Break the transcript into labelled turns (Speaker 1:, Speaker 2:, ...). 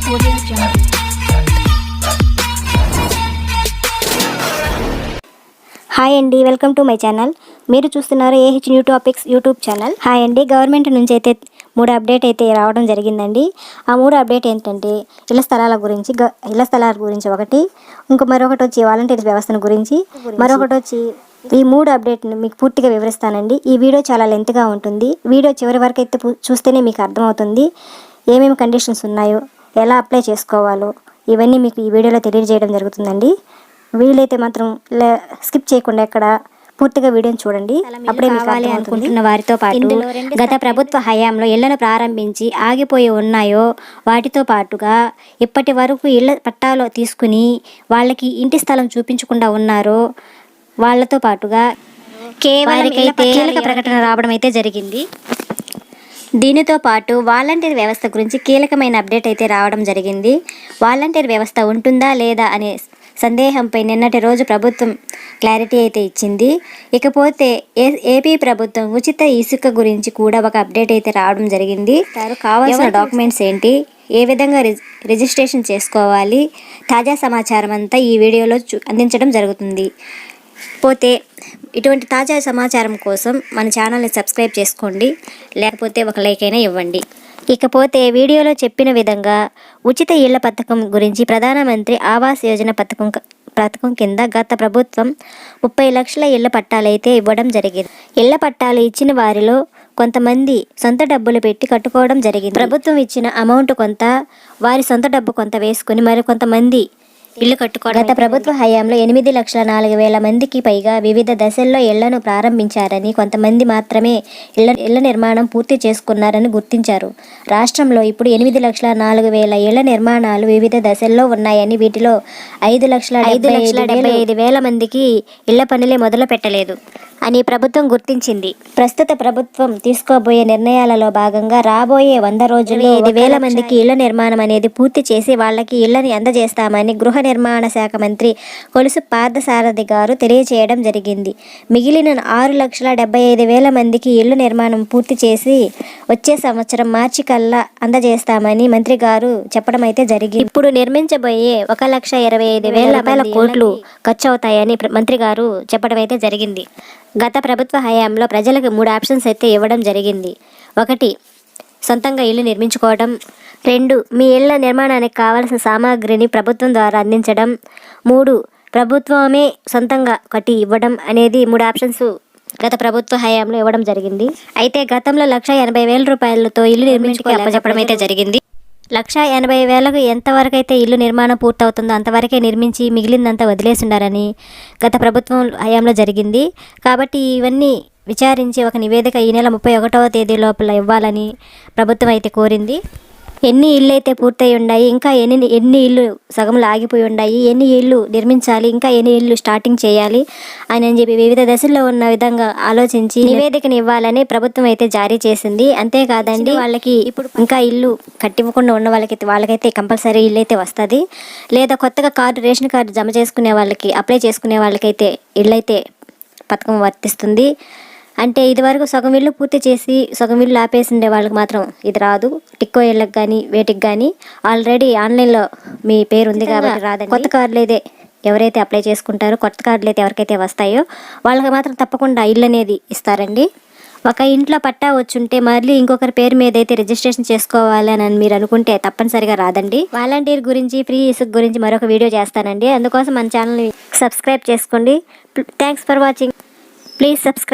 Speaker 1: Hi అండి, welcome to my channel. మీరు చూస్తున్నారు AH new topics YouTube channel. Hi అండి, గవర్నమెంట్ నుంచి అయితే 3 అప్డేట్ అయితే రావడం జరిగిందండి. ఆ 3 అప్డేట్ ఏంటంటే ఇళ్ల స్థలాల గురించి ఒకటి, మరొకటి వచ్చి వాలంటీర్స్ వ్యవస్థను గురించి, మరొకటి వచ్చి ఈ 3 అప్డేట్ని మీకు పూర్తిగా వివరిస్తానండి. ఈ వీడియో చాలా లెంత్గా ఉంటుంది. వీడియో చివరి వరకు అయితే చూస్తేనే మీకు అర్థమవుతుంది ఏమేమి కండిషన్స్ ఉన్నాయో, ఎలా అప్లై చేసుకోవాలో ఇవన్నీ మీకు ఈ వీడియోలో తెలియజేయడం జరుగుతుందండి. వీలైతే మాత్రం స్కిప్ చేయకుండా ఎక్కడ పూర్తిగా వీడియోని చూడండి. అప్పుడే కావాలి అనుకుంటున్న వారితో పాటు గత ప్రభుత్వ హయాంలో ఇళ్లను ప్రారంభించి ఆగిపోయి ఉన్నాయో వాటితో పాటుగా ఇప్పటి వరకు ఇళ్ల పట్టాలో తీసుకుని వాళ్ళకి ఇంటి స్థలం చూపించకుండా ఉన్నారో వాళ్ళతో పాటుగా కేవలం కీలక ప్రకటన రావడం అయితే జరిగింది. దీనితో పాటు వాలంటీర్ వ్యవస్థ గురించి కీలకమైన అప్డేట్ అయితే రావడం జరిగింది. వాలంటీర్ వ్యవస్థ ఉంటుందా లేదా అనే సందేహంపై నిన్నటి రోజు ప్రభుత్వం క్లారిటీ అయితే ఇచ్చింది. ఇకపోతే ఏపీ ప్రభుత్వం ఉచిత ఇసుక గురించి కూడా ఒక అప్డేట్ అయితే రావడం జరిగింది. కావాల్సిన డాక్యుమెంట్స్ ఏంటి, ఏ విధంగా రిజిస్ట్రేషన్ చేసుకోవాలి, తాజా సమాచారం అంతా ఈ వీడియోలో అందించడం జరుగుతుంది. పోతే ఇటువంటి తాజా సమాచారం కోసం మన ఛానల్ని సబ్స్క్రైబ్ చేసుకోండి, లేకపోతే ఒక లైక్ అయినా ఇవ్వండి. ఇకపోతే వీడియోలో చెప్పిన విధంగా ఉచిత ఇళ్ల పథకం గురించి ప్రధానమంత్రి ఆవాస్ యోజన పథకం కింద గత ప్రభుత్వం 30 లక్షల ఇళ్ల పట్టాలైతే ఇవ్వడం జరిగింది. ఇళ్ల పట్టాలు ఇచ్చిన వారిలో కొంతమంది సొంత డబ్బులు పెట్టి కట్టుకోవడం జరిగింది. ప్రభుత్వం ఇచ్చిన అమౌంట్ కొంత, వారి సొంత డబ్బు కొంత వేసుకుని మరికొంతమంది ఇల్లు కట్టుకోవడం. గత ప్రభుత్వ హయాంలో 8,04,000 మందికి పైగా వివిధ దశల్లో ఇళ్లను ప్రారంభించారని, కొంతమంది మాత్రమే ఇళ్ల నిర్మాణం పూర్తి చేసుకున్నారని గుర్తించారు. రాష్ట్రంలో ఇప్పుడు 8,04,000 ఇళ్ల నిర్మాణాలు వివిధ దశల్లో ఉన్నాయని, వీటిలో 5,75,000 మందికి ఇళ్ల పనులే మొదలు పెట్టలేదు అని ప్రభుత్వం గుర్తించింది. ప్రస్తుత ప్రభుత్వం తీసుకోబోయే నిర్ణయాలలో భాగంగా రాబోయే 100 రోజుల్లో 5,000 మందికి ఇళ్ల నిర్మాణం అనేది పూర్తి చేసి వాళ్ళకి ఇళ్లని అందజేస్తామని గృహ నిర్మాణ శాఖ మంత్రి కొలుసు పార్థసారథి గారు తెలియచేయడం జరిగింది. మిగిలిన 6,75,000 మందికి ఇళ్ల నిర్మాణం పూర్తి చేసి వచ్చే సంవత్సరం మార్చి కల్లా అందజేస్తామని మంత్రి గారు చెప్పడం అయితే జరిగింది. ఇప్పుడు నిర్మించబోయే 1,25,000 కోట్లు ఖర్చు అవుతాయని మంత్రి గారు చెప్పడం అయితే జరిగింది. గత ప్రభుత్వ హయాంలో ప్రజలకు 3 ఆప్షన్స్ అయితే ఇవ్వడం జరిగింది. 1, సొంతంగా ఇల్లు నిర్మించుకోవడం. 2, మీ ఇళ్ల నిర్మాణానికి కావాల్సిన సామాగ్రిని ప్రభుత్వం ద్వారా అందించడం. 3, ప్రభుత్వమే సొంతంగా కట్టి ఇవ్వడం అనేది 3 ఆప్షన్స్ గత ప్రభుత్వ హయాంలో ఇవ్వడం జరిగింది. అయితే గతంలో 1,80,000 రూపాయలతో ఇల్లు నిర్మించుకోవాలి అప్పచెప్పడం అయితే జరిగింది. 1,80,000కు ఎంతవరకు అయితే ఇల్లు నిర్మాణం పూర్తవుతుందో అంతవరకే నిర్మించి మిగిలిందంతా వదిలేసిండారని గత ప్రభుత్వం హయాంలో జరిగింది. కాబట్టి ఇవన్నీ విచారించి ఒక నివేదిక ఈ నెల 31వ తేదీ లోపల ఇవ్వాలని ప్రభుత్వం అయితే కోరింది. ఎన్ని ఇళ్ళు అయితే పూర్తయి ఉన్నాయి, ఇంకా ఎన్ని ఇళ్ళు సగంలో ఆగిపోయి ఉన్నాయి, ఎన్ని ఇళ్ళు నిర్మించాలి, ఇంకా ఎన్ని ఇళ్ళు స్టార్టింగ్ చేయాలి అని చెప్పి వివిధ దశల్లో ఉన్న విధంగా ఆలోచించి నివేదికను ఇవ్వాలని ప్రభుత్వం అయితే జారీ చేసింది. అంతేకాదండి, వాళ్ళకి ఇప్పుడు ఇంకా ఇల్లు కట్టివ్వకుండా ఉన్న వాళ్ళకైతే కంపల్సరీ ఇల్లు అయితే వస్తుంది. లేదా కొత్తగా రేషన్ కార్డు జమ చేసుకునే వాళ్ళకి, అప్లై చేసుకునే వాళ్ళకైతే ఇళ్ళు అయితే పథకం వర్తిస్తుంది. అంటే ఇదివరకు సగం ఇళ్ళు పూర్తి చేసి సగం ఇళ్ళు ఆపేసిండే వాళ్ళకి మాత్రం ఇది రాదు. టిక్కో ఇళ్ళకి కానీ వేటికి కానీ ఆల్రెడీ ఆన్లైన్లో మీ పేరు ఉంది కాబట్టి రాదండి. కొత్త కార్డులు అయితే ఎవరైతే అప్లై చేసుకుంటారో, కొత్త కార్డులు అయితే ఎవరికైతే వస్తాయో వాళ్ళకి మాత్రం తప్పకుండా ఇల్లు అనేది ఇస్తారండి. ఒక ఇంట్లో పట్టా వచ్చుంటే మళ్ళీ ఇంకొకరి పేరు మీద అయితే రిజిస్ట్రేషన్ చేసుకోవాలి అని మీరు అనుకుంటే తప్పనిసరిగా రాదండి. వాలంటీర్ గురించి, ఫ్రీ ఇసుక గురించి మరొక వీడియో చేస్తానండి. అందుకోసం మన ఛానల్ని సబ్స్క్రైబ్ చేసుకోండి. Thanks for watching. Please subscribe.